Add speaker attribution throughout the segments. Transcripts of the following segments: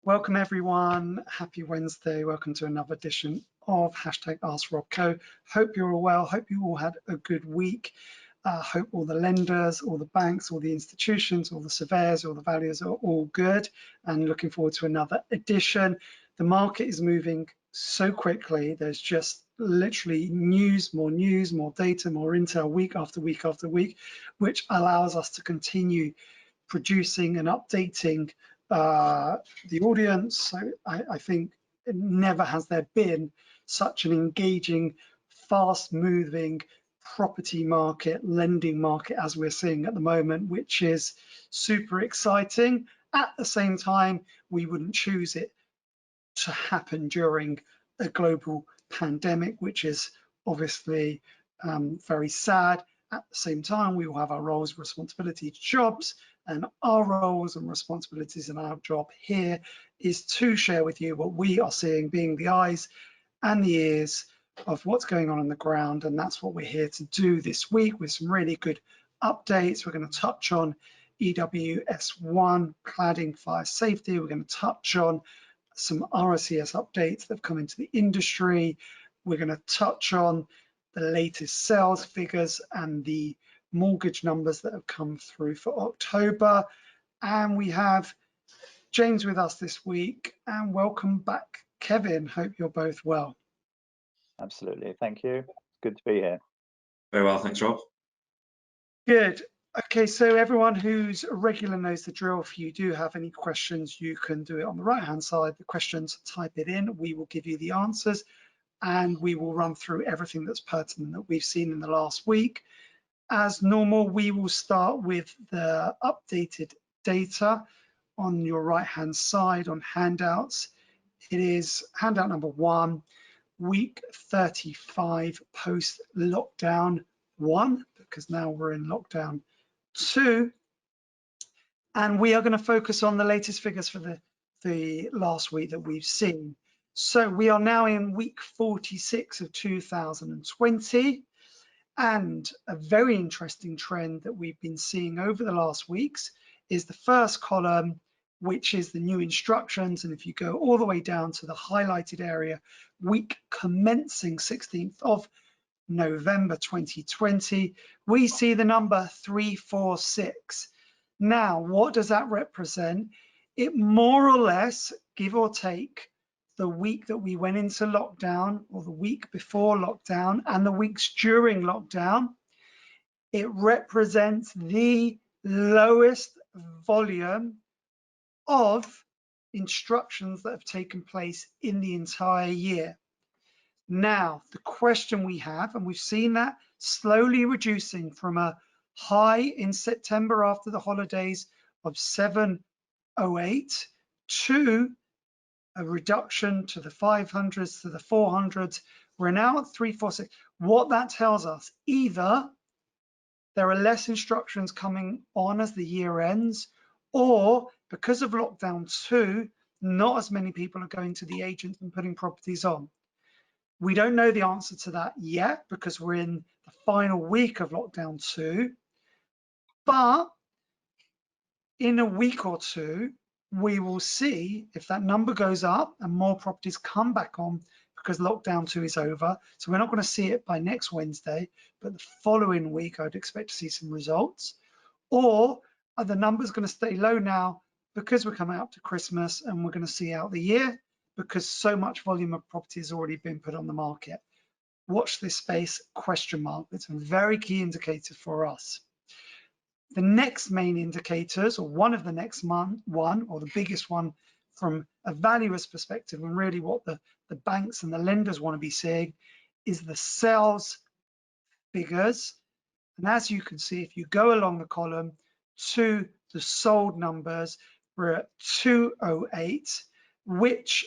Speaker 1: Welcome everyone, happy Wednesday. Welcome to another edition of #AskRobCo. Hope you're all well, hope you all had a good week. Hope all the lenders, all the banks, all the institutions, all the surveyors, all the valuers are all good, and looking forward to another edition. The market is moving so quickly. There's just literally news, more data, more intel week after week after week, which allows us to continue producing and updating the audience. So I think never has there been such an engaging, fast moving property market, lending market as we're seeing at the moment, which is super exciting. At the same time, we wouldn't choose it to happen during a global pandemic, which is obviously very sad. At the same time, we will have our roles, responsibilities, jobs, and our roles and responsibilities and our job here is to share with you what we are seeing, being the eyes and the ears of what's going on the ground. And that's what we're here to do this week with some really good updates. We're going to touch on EWS1, cladding, fire safety. We're going to touch on some RICS updates that have come into the industry. We're going to touch on the latest sales figures and the mortgage numbers that have come through for October. And we have James with us this week, and welcome back, Kevin. Hope you're both well.
Speaker 2: Absolutely, thank you. Good to be here.
Speaker 3: Very well, thanks, Rob.
Speaker 1: Good. Okay, so everyone who's a regular knows the drill. If you do have any questions, you can do it on the right-hand side. The questions, type it in. We will give you the answers, and we will run through everything that's pertinent that we've seen in the last week. As normal, we will start with the updated data on your right-hand side on handouts. It is handout number 1, week 35 post-lockdown 1, because now we're in lockdown 2. And we are going to focus on the latest figures for the last week that we've seen. So we are now in week 46 of 2020. And a very interesting trend that we've been seeing over the last weeks is the first column, which is the new instructions. And if you go all the way down to the highlighted area, week commencing 16th of November 2020, we see the number 346. Now, what does that represent? It more or less, give or take, the week that we went into lockdown, or the week before lockdown, and the weeks during lockdown, it represents the lowest volume of instructions that have taken place in the entire year. Now, the question we have, and we've seen that slowly reducing from a high in September after the holidays of 708 to a reduction to the 500s, to the 400s. We're now at 346. What that tells us, either there are less instructions coming on as the year ends, or because of lockdown 2, not as many people are going to the agents and putting properties on. We don't know the answer to that yet because we're in the final week of lockdown 2, but in a week or two, we will see if that number goes up and more properties come back on because lockdown 2 is over. So we're not going to see it by next Wednesday, but the following week, I'd expect to see some results. Or are the numbers going to stay low now because we're coming up to Christmas and we're going to see out the year because so much volume of property has already been put on the market? Watch this space, question mark. It's a very key indicator for us. The next main indicators, or one of the next one, or the biggest one from a valuer's perspective, and really what the banks and the lenders want to be seeing, is the sales figures. And as you can see, if you go along the column to the sold numbers, we're at 208, which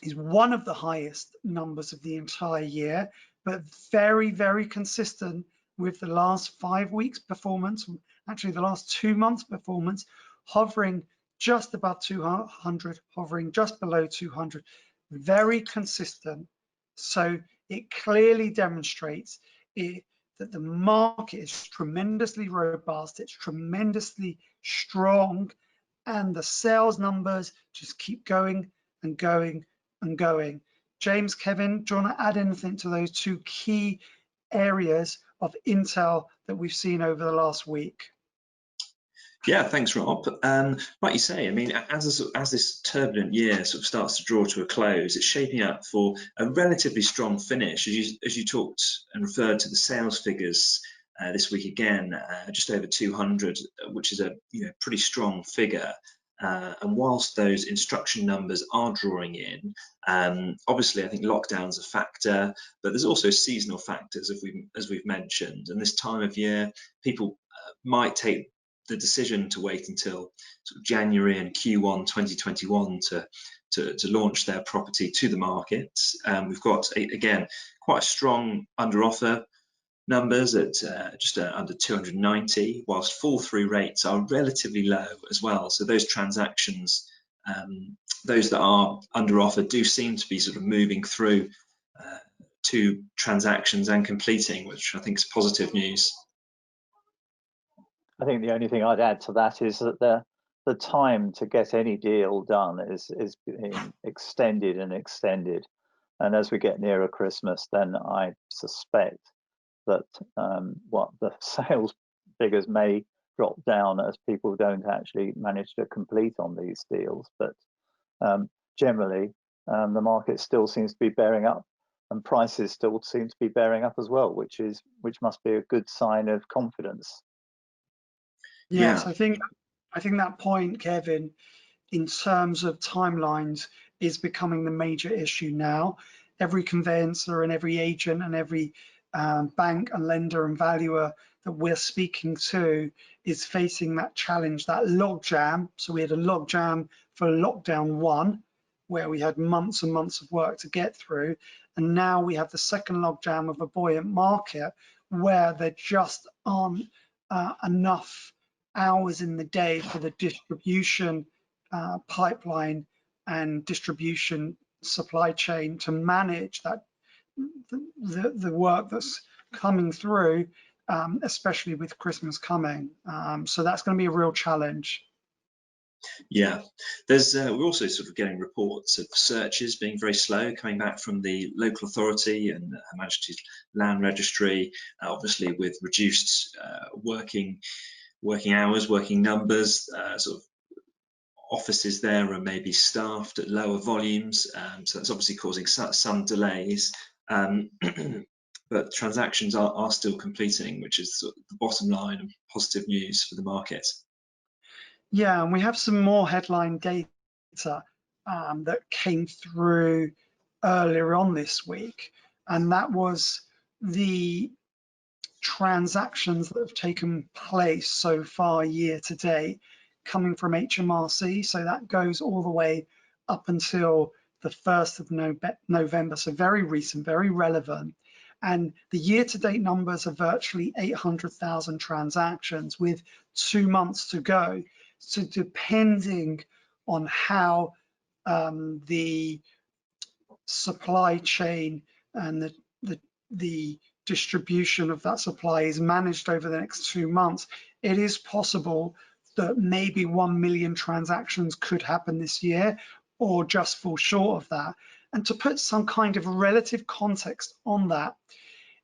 Speaker 1: is one of the highest numbers of the entire year, but very, very consistent with the last 5 weeks performance, actually the last 2 months performance, hovering just above 200, hovering just below 200, very consistent. So it clearly demonstrates that the market is tremendously robust, it's tremendously strong, and the sales numbers just keep going and going and going. James, Kevin, do you want to add anything to those two key areas of intel that we've seen over the last week?
Speaker 3: Yeah, thanks, Rob. Like you say, I mean, as this turbulent year sort of starts to draw to a close, it's shaping up for a relatively strong finish. As you talked and referred to the sales figures this week again, just over 200, which is a pretty strong figure. And whilst those instruction numbers are drawing in, obviously I think lockdown's a factor, but there's also seasonal factors, as we've mentioned. And this time of year, people might take the decision to wait until sort of January and Q1 2021 to launch their property to the market. We've got, again, quite a strong under offer numbers at just under 290, whilst fall through rates are relatively low as well. So those transactions, those that are under offer, do seem to be sort of moving through to transactions and completing, which I think is positive news.
Speaker 2: I think the only thing I'd add to that is that the time to get any deal done is being extended and extended. And as we get nearer Christmas, then I suspect that what the sales figures may drop down as people don't actually manage to complete on these deals. But generally, the market still seems to be bearing up, and prices still seem to be bearing up as well, which must be a good sign of confidence.
Speaker 1: Yes,
Speaker 3: Yeah.
Speaker 1: I think that point, Kevin, in terms of timelines is becoming the major issue now. Every conveyancer and every agent and every bank and lender and valuer that we're speaking to is facing that challenge, that logjam. So we had a logjam for lockdown 1, where we had months and months of work to get through. And now we have the second logjam of a buoyant market where there just aren't enough hours in the day for the distribution pipeline and distribution supply chain to manage that the work that's coming through, especially with Christmas coming. So that's going to be a real challenge.
Speaker 3: Yeah, there's we're also sort of getting reports of searches being very slow coming back from the local authority and Her Majesty's Land Registry, obviously with reduced working hours, working numbers, sort of offices there are maybe staffed at lower volumes, so that's obviously causing some delays. But transactions are still completing, which is sort of the bottom line and positive news for the market.
Speaker 1: Yeah, and we have some more headline data that came through earlier on this week, and that was the transactions that have taken place so far year to date coming from HMRC. So that goes all the way up until the 1st of November, so very recent, very relevant. And the year-to-date numbers are virtually 800,000 transactions with 2 months to go. So depending on how the supply chain and the distribution of that supply is managed over the next 2 months, it is possible that maybe 1 million transactions could happen this year or just fall short of that. And to put some kind of relative context on that,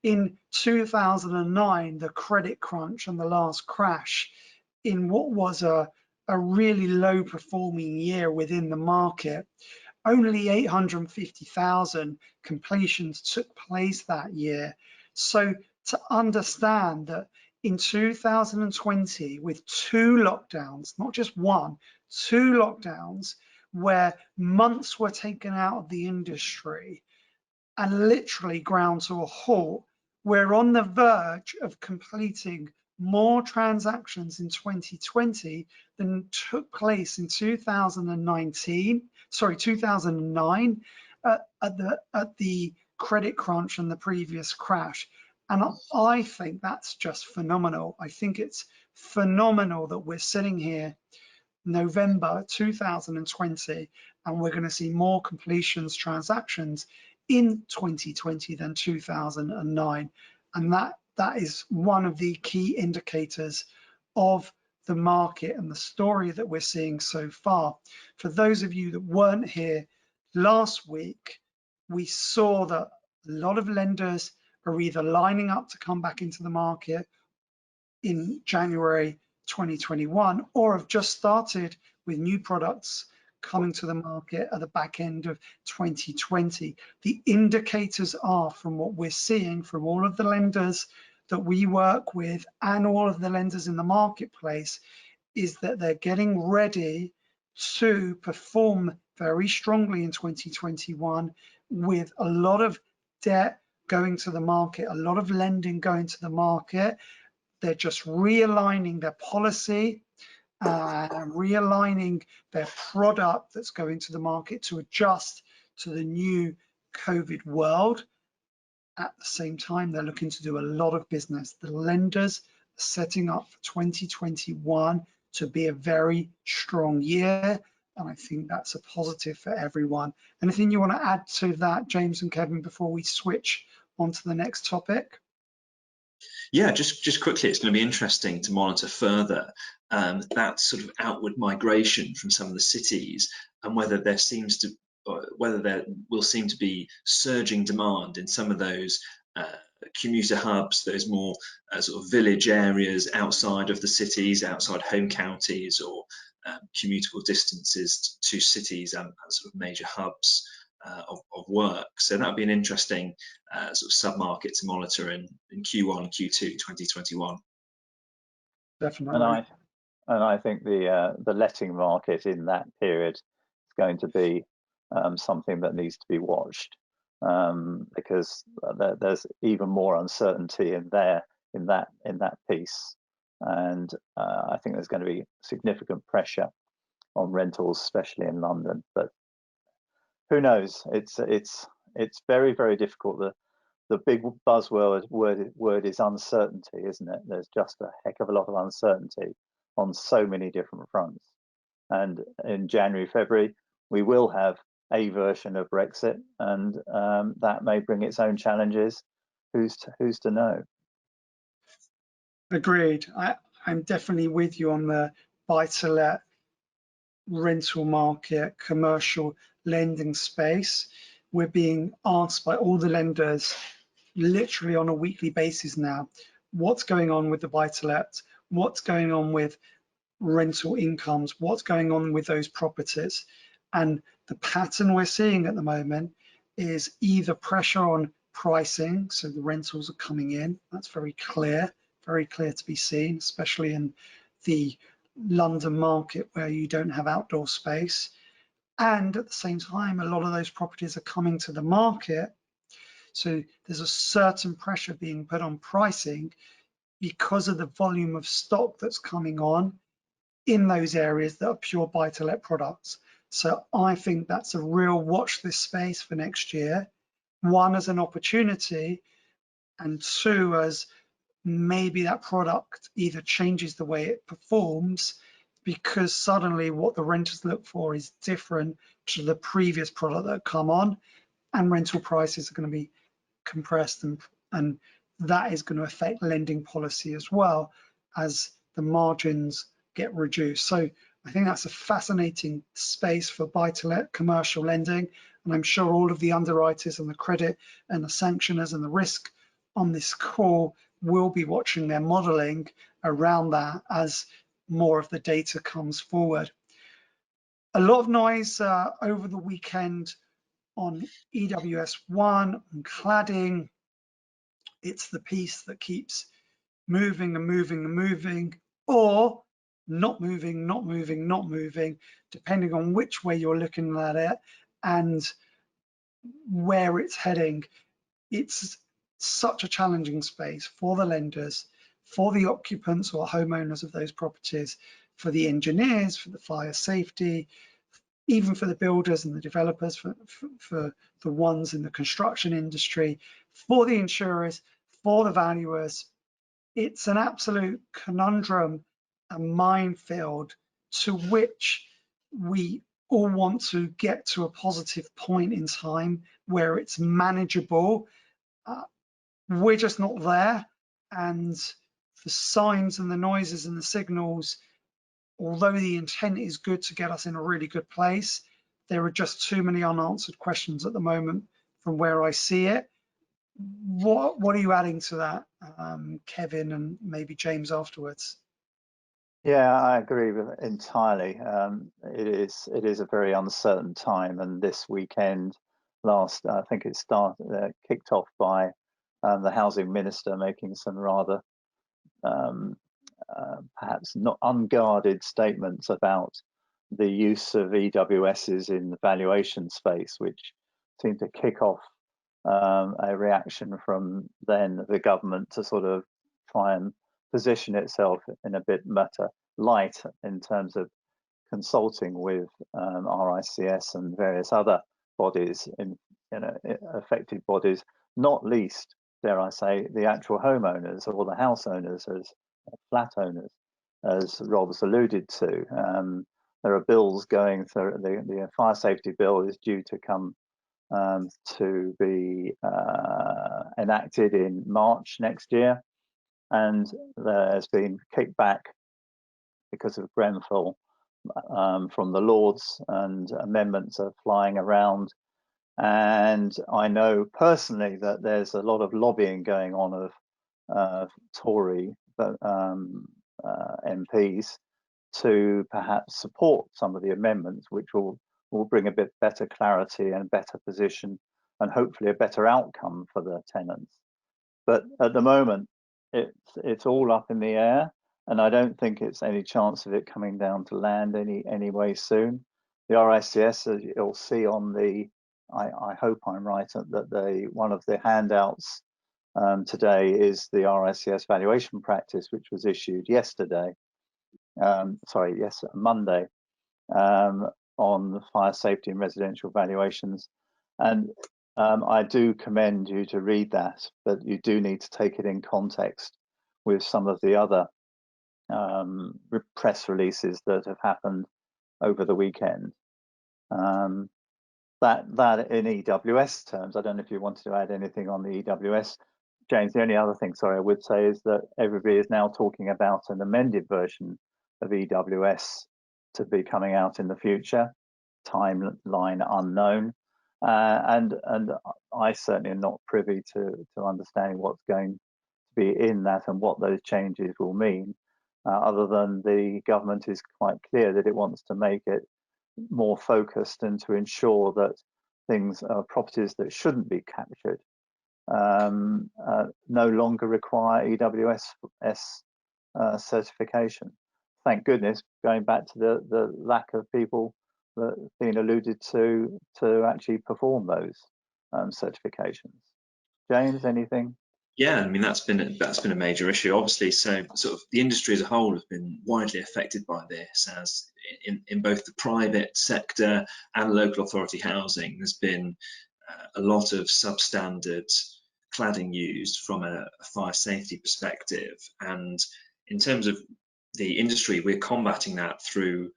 Speaker 1: in 2009, the credit crunch and the last crash, in what was a really low performing year within the market, only 850,000 completions took place that year. So to understand that in 2020, with 2 lockdowns, not just 1, 2 lockdowns, where months were taken out of the industry and literally ground to a halt, we're on the verge of completing more transactions in 2020 than took place in 2009 at the credit crunch and the previous crash. And I think that's just phenomenal. I think it's phenomenal that we're sitting here November 2020 and we're going to see more completions transactions in 2020 than 2009. And that is one of the key indicators of the market and the story that we're seeing so far. For those of you that weren't here last week, we saw that a lot of lenders are either lining up to come back into the market in January 2021 or have just started with new products coming to the market at the back end of 2020. The indicators are, from what we're seeing from all of the lenders that we work with and all of the lenders in the marketplace, is that they're getting ready to perform very strongly in 2021 with a lot of debt going to the market, a lot of lending going to the market. They're just realigning their policy, realigning their product that's going to the market to adjust to the new COVID world. At the same time, they're looking to do a lot of business. The lenders are setting up for 2021 to be a very strong year, and I think that's a positive for everyone. Anything you want to add to that, James and Kevin, before we switch on to the next topic?
Speaker 3: Yeah, just quickly, it's going to be interesting to monitor further that sort of outward migration from some of the cities, and whether there will seem to be surging demand in some of those commuter hubs, those more sort of village areas outside of the cities, outside home counties, or commutable distances to cities and sort of major hubs of work. So that would be an interesting sort of sub-market to monitor in Q1, Q2 2021.
Speaker 1: Definitely.
Speaker 2: And I think the letting market in that period is going to be something that needs to be watched, because there's even more uncertainty in that piece, and I think there's going to be significant pressure on rentals, especially in London. But who knows? It's very, very difficult. The big word is uncertainty, isn't it? There's just a heck of a lot of uncertainty on so many different fronts. And in January, February, we will have a version of Brexit, and that may bring its own challenges. Who's to know?
Speaker 1: Agreed. I'm definitely with you on the buy-to-let rental market, commercial lending space. We're being asked by all the lenders literally on a weekly basis now, what's going on with the buy-to-let, what's going on with rental incomes, what's going on with those properties. And the pattern we're seeing at the moment is either pressure on pricing, so the rentals are coming in, that's very clear to be seen, especially in the London market where you don't have outdoor space. And at the same time, a lot of those properties are coming to the market, so there's a certain pressure being put on pricing because of the volume of stock that's coming on in those areas that are pure buy-to-let products. So I think that's a real watch this space for next year. One, as an opportunity, and two, as maybe that product either changes the way it performs because suddenly what the renters look for is different to the previous product that come on, and rental prices are going to be compressed, and that is going to affect lending policy as well as the margins get reduced. So I think that's a fascinating space for buy-to-let commercial lending, and I'm sure all of the underwriters and the credit and the sanctioners and the risk on this call will be watching their modeling around that as more of the data comes forward. A lot of noise over the weekend on EWS1 and cladding. It's the piece that keeps moving and moving and moving, or not moving, not moving, not moving, depending on which way you're looking at it and where it's heading. It's such a challenging space for the lenders, for the occupants or homeowners of those properties, for the engineers, for the fire safety, even for the builders and the developers, for the ones in the construction industry, for the insurers, for the valuers. It's an absolute conundrum, a minefield to which we all want to get to a positive point in time where it's manageable. We're just not there, and the signs and the noises and the signals although the intent is good to get us in a really good place, there are just too many unanswered questions at the moment from where I see it. What are you adding to that, Kevin, and maybe James afterwards?
Speaker 2: Yeah, I agree with it entirely. It is a very uncertain time, and this weekend, I think it kicked off by the housing minister making some rather perhaps not unguarded statements about the use of EWSs in the valuation space, which seemed to kick off a reaction from then the government to sort of try and position itself in a bit better light in terms of consulting with RICS and various other bodies, affected bodies, not least, dare I say, the actual homeowners or the house owners, as flat owners, as Rob's alluded to. There are bills going through. The fire safety bill is due to come to be enacted in March next year, and there has been kickback because of Grenfell from the Lords, and amendments are flying around. And I know personally that there's a lot of lobbying going on of Tory MPs to perhaps support some of the amendments, which will bring a bit better clarity and better position, and hopefully a better outcome for the tenants. But at the moment, it's all up in the air, and I don't think it's any chance of it coming down to land any way soon. The RICS, as you'll see on the, I hope I'm right, that one of the handouts today is the RICS valuation practice, which was issued yesterday. Monday, on the fire safety and residential valuations. And I do commend you to read that, but you do need to take it in context with some of the other press releases that have happened over the weekend. That in EWS terms, I don't know if you wanted to add anything on the EWS, James. The only other thing, sorry, I would say is that everybody is now talking about an amended version of EWS to be coming out in the future, timeline unknown, and I certainly am not privy to understanding what's going to be in that and what those changes will mean, other than the government is quite clear that it wants to make it more focused and to ensure that properties that shouldn't be captured no longer require EWS certification. Thank goodness, going back to the lack of people that being alluded to actually perform those certifications. James, anything?
Speaker 3: Yeah, I mean that's been a major issue, obviously. So sort of the industry as a whole has been widely affected by this, as in both the private sector and local authority housing. There's been a lot of substandard cladding used from a fire safety perspective, and in terms of the industry, we're combating that through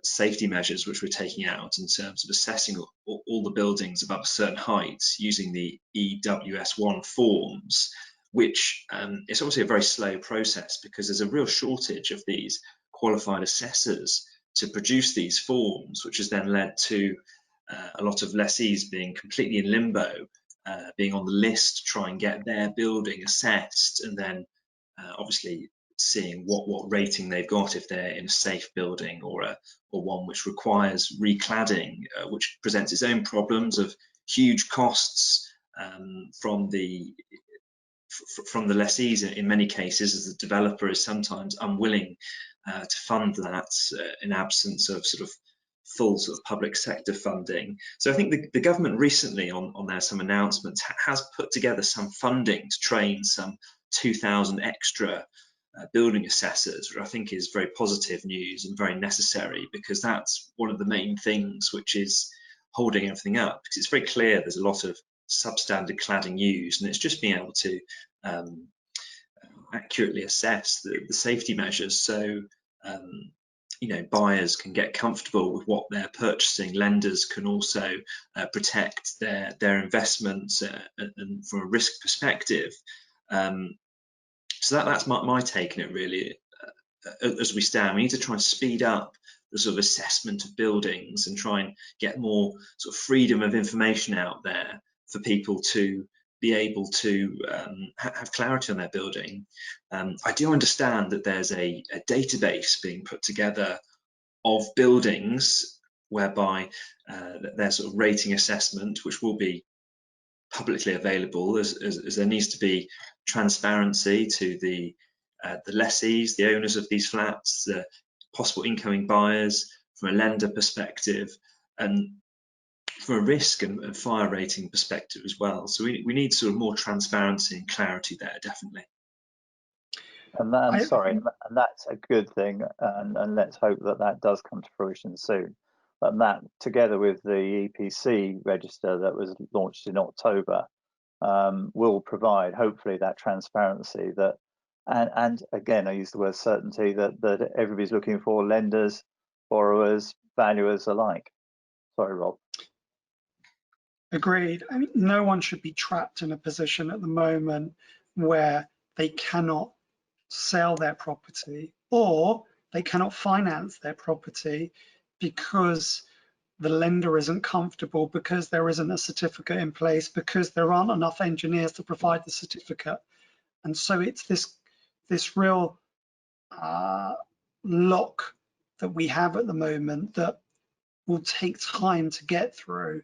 Speaker 3: safety measures which we're taking out in terms of assessing all the buildings above a certain height using the EWS1 forms, which is obviously a very slow process because there's a real shortage of these qualified assessors to produce these forms, which has then led to a lot of lessees being completely in limbo, being on the list to try and get their building assessed, and then obviously seeing what rating they've got if they're in a safe building or one which requires recladding, which presents its own problems of huge costs from the lessees in many cases, as the developer is sometimes unwilling to fund that in absence of sort of full sort of public sector funding. So I think the government recently on their some announcements has put together some funding to train some 2,000 extra building assessors, which I think is very positive news and very necessary, because that's one of the main things which is holding everything up, because it's very clear there's a lot of substandard cladding used, and it's just being able to accurately assess the safety measures, so you know, buyers can get comfortable with what they're purchasing. Lenders can also protect their investments and from a risk perspective. So that's my take on it, really. as we stand. We need to try and speed up the sort of assessment of buildings and try and get more sort of freedom of information out there for people to be able to have clarity on their building. I do understand that there's a database being put together of buildings whereby their sort of rating assessment, which will be publicly available, as there needs to be transparency to the lessees, the owners of these flats, the possible incoming buyers, from a lender perspective, and from a risk and fire rating perspective as well. So we need sort of more transparency and clarity there, definitely.
Speaker 2: And that's a good thing, and let's hope that that does come to fruition soon. And that, together with the EPC register that was launched in October, will provide hopefully that transparency that, and again, I use the word certainty, that everybody's looking for, lenders, borrowers, valuers alike. Sorry, Rob.
Speaker 1: Agreed. I mean, no one should be trapped in a position at the moment where they cannot sell their property or they cannot finance their property because the lender isn't comfortable, because there isn't a certificate in place, because there aren't enough engineers to provide the certificate. And so it's this real lock that we have at the moment that will take time to get through.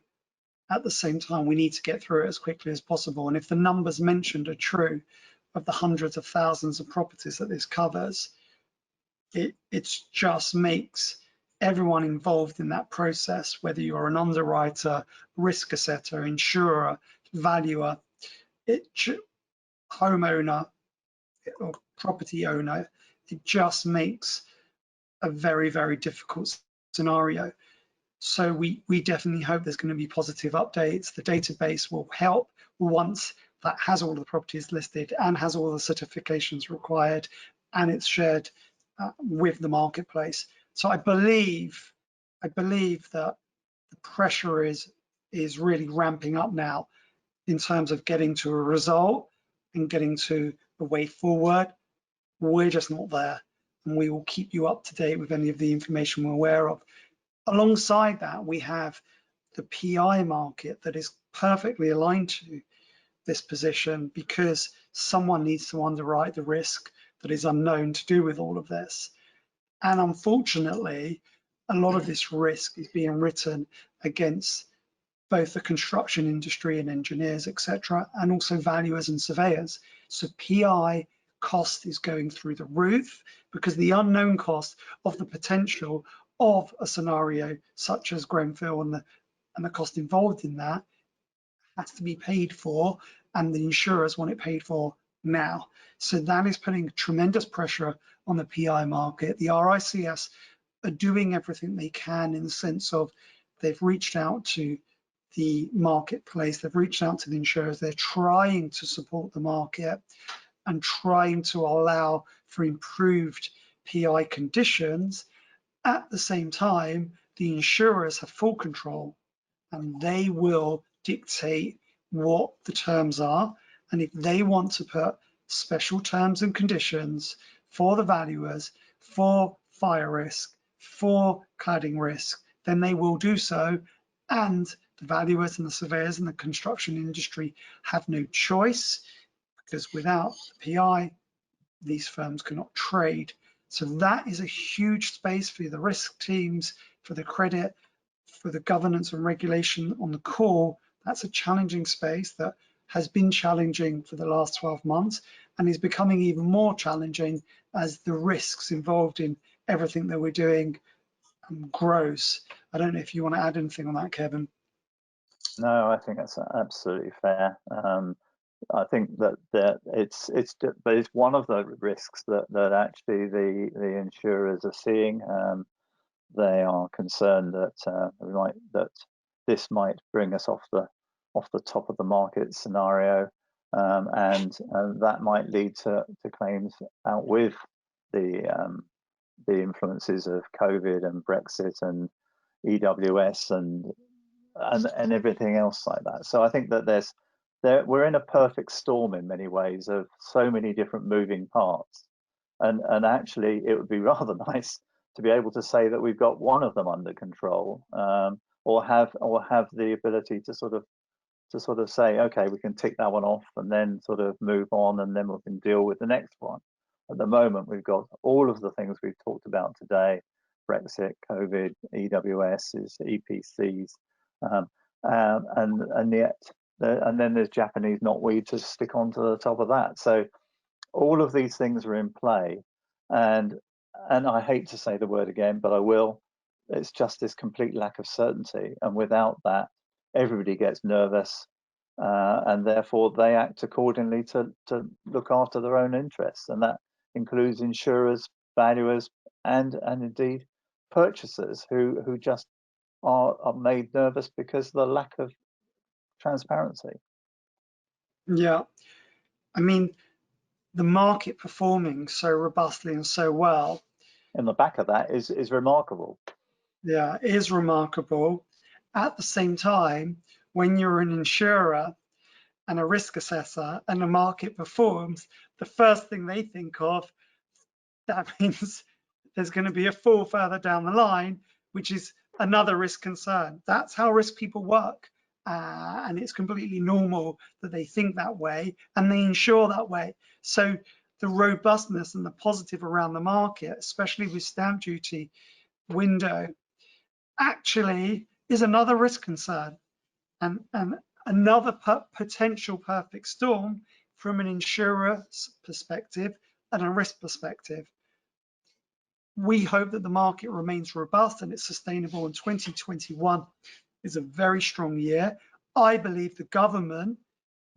Speaker 1: At the same time, we need to get through it as quickly as possible. And if the numbers mentioned are true, of the hundreds of thousands of properties that this covers, it just makes everyone involved in that process, whether you're an underwriter, risk assessor, insurer, valuer, homeowner or property owner, it just makes a very, very difficult scenario. So we definitely hope there's going to be positive updates. The database will help once that has all the properties listed and has all the certifications required, and it's shared with the marketplace. So I believe that the pressure is really ramping up now in terms of getting to a result and getting to the way forward. We're just not there, and we will keep you up to date with any of the information we're aware of. Alongside that, we have the PI market that is perfectly aligned to this position, because someone needs to underwrite the risk that is unknown to do with all of this. And unfortunately, a lot of this risk is being written against both the construction industry and engineers, etc., and also valuers and surveyors. So PI cost is going through the roof because the unknown cost of the potential of a scenario such as Grenfell and the cost involved in that has to be paid for, and the insurers want it paid for now. So that is putting tremendous pressure on the PI market. The RICS are doing everything they can in the sense of they've reached out to the marketplace, they've reached out to the insurers, they're trying to support the market and trying to allow for improved PI conditions. At the same time, the insurers have full control and they will dictate what the terms are. And if they want to put special terms and conditions for the valuers, for fire risk, for cladding risk, then they will do so. And the valuers and the surveyors and the construction industry have no choice, because without the PI, these firms cannot trade. So that is a huge space for the risk teams, for the credit, for the governance and regulation on the core. That's a challenging space that has been challenging for the last 12 months and is becoming even more challenging as the risks involved in everything that we're doing grows. I don't know if you want to add anything on that, Kevin.
Speaker 2: No, I think that's absolutely fair. I think that it's one of the risks that actually the insurers are seeing. They are concerned that this might bring us off the top of the market scenario, and that might lead to claims out with the influences of COVID and Brexit and EWS and everything else like that. So I think that we're in a perfect storm in many ways of so many different moving parts, And actually, it would be rather nice to be able to say that we've got one of them under control, or have the ability to sort of say, okay, we can tick that one off and then sort of move on, and then we can deal with the next one. At the moment, we've got all of the things we've talked about today: Brexit, COVID, EWSs, EPCs, and yet, and then there's Japanese knotweed to stick onto the top of that. So all of these things are in play, and I hate to say the word again, but I will. It's just this complete lack of certainty, and without that, everybody gets nervous, and therefore they act accordingly to look after their own interests, and that includes insurers, valuers, and indeed purchasers who just are made nervous because of the lack of transparency.
Speaker 1: Yeah, I mean, the market performing so robustly and so well.
Speaker 2: And the back of that is remarkable.
Speaker 1: Yeah, it is remarkable. At the same time, when you're an insurer and a risk assessor and the market performs, the first thing they think of, that means there's going to be a fall further down the line, which is another risk concern. That's how risk people work. And it's completely normal that they think that way and they insure that way. So the robustness and the positive around the market, especially with stamp duty window, actually is another risk concern and another potential perfect storm from an insurer's perspective and a risk perspective. We hope that the market remains robust and it's sustainable, and 2021 is a very strong year. I believe the government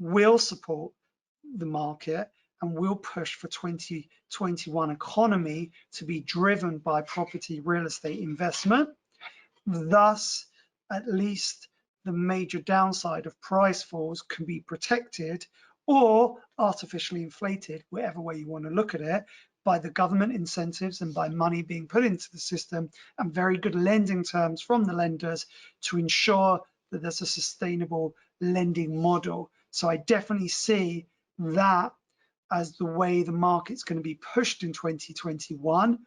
Speaker 1: will support the market and will push for 2021 economy to be driven by property real estate investment. Thus, at least the major downside of price falls can be protected or artificially inflated, whatever way you want to look at it, by the government incentives and by money being put into the system and very good lending terms from the lenders to ensure that there's a sustainable lending model. So I definitely see that as the way the market's going to be pushed in 2021.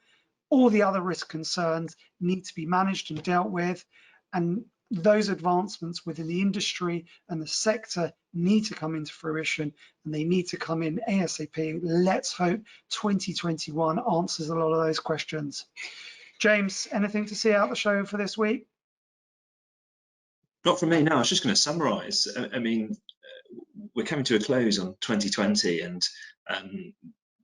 Speaker 1: All the other risk concerns need to be managed and dealt with, and those advancements within the industry and the sector need to come into fruition, and they need to come in ASAP. Let's hope 2021 answers a lot of those questions. James, anything to see out the show for this week?
Speaker 3: Not from me, no. I was just going to summarise. I mean, we're coming to a close on 2020, and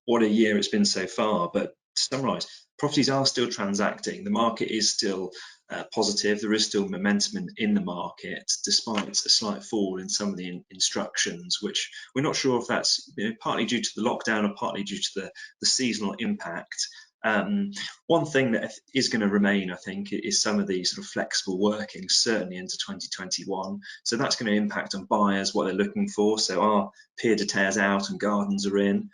Speaker 3: what a year it's been so far. But to summarise, properties are still transacting. The market is still positive. There is still momentum in the market, despite a slight fall in some of the instructions, which we're not sure if that's partly due to the lockdown or partly due to the seasonal impact. One thing that is going to remain, I think, is some of these sort of flexible working, certainly into 2021. So that's going to impact on buyers, what they're looking for. So are pied-à-terres out and gardens are in?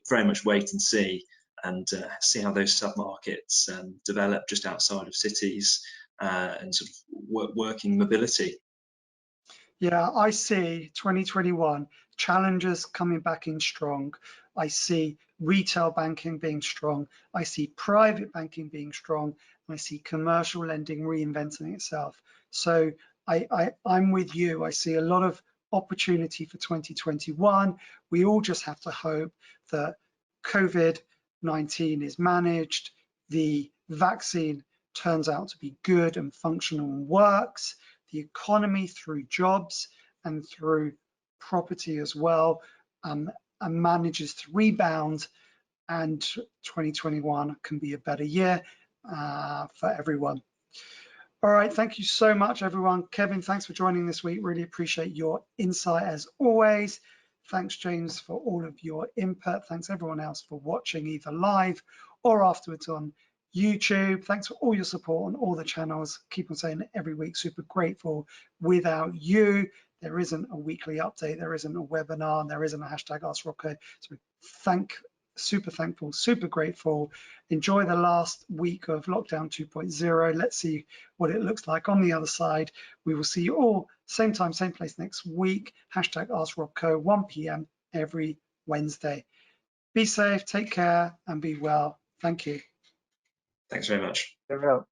Speaker 3: Very much wait and see, and see how those submarkets develop just outside of cities, and sort of working mobility.
Speaker 1: Yeah, I see 2021 challengers coming back in strong. I see retail banking being strong. I see private banking being strong. And I see commercial lending reinventing itself. So I'm with you. I see a lot of opportunity for 2021. We all just have to hope that COVID-19 is managed, the vaccine turns out to be good and functional and works, the economy through jobs and through property as well, and manages to rebound, and 2021 can be a better year for everyone. All right, thank you so much, everyone. Kevin, thanks for joining this week. Really appreciate your insight as always. Thanks, James, for all of your input. Thanks, everyone else, for watching either live or afterwards on YouTube. Thanks for all your support on all the channels. Keep on saying it every week. Super grateful. Without you, there isn't a weekly update, there isn't a webinar, and there isn't a hashtag askrobco. So super thankful, super grateful. Enjoy the last week of lockdown 2.0. Let's see what it looks like on the other side. We will see you all same time, same place next week. Hashtag askrobco, 1 p.m. every Wednesday. Be safe, take care, and be well. Thank you.
Speaker 3: Thanks very much.
Speaker 2: Cheerio.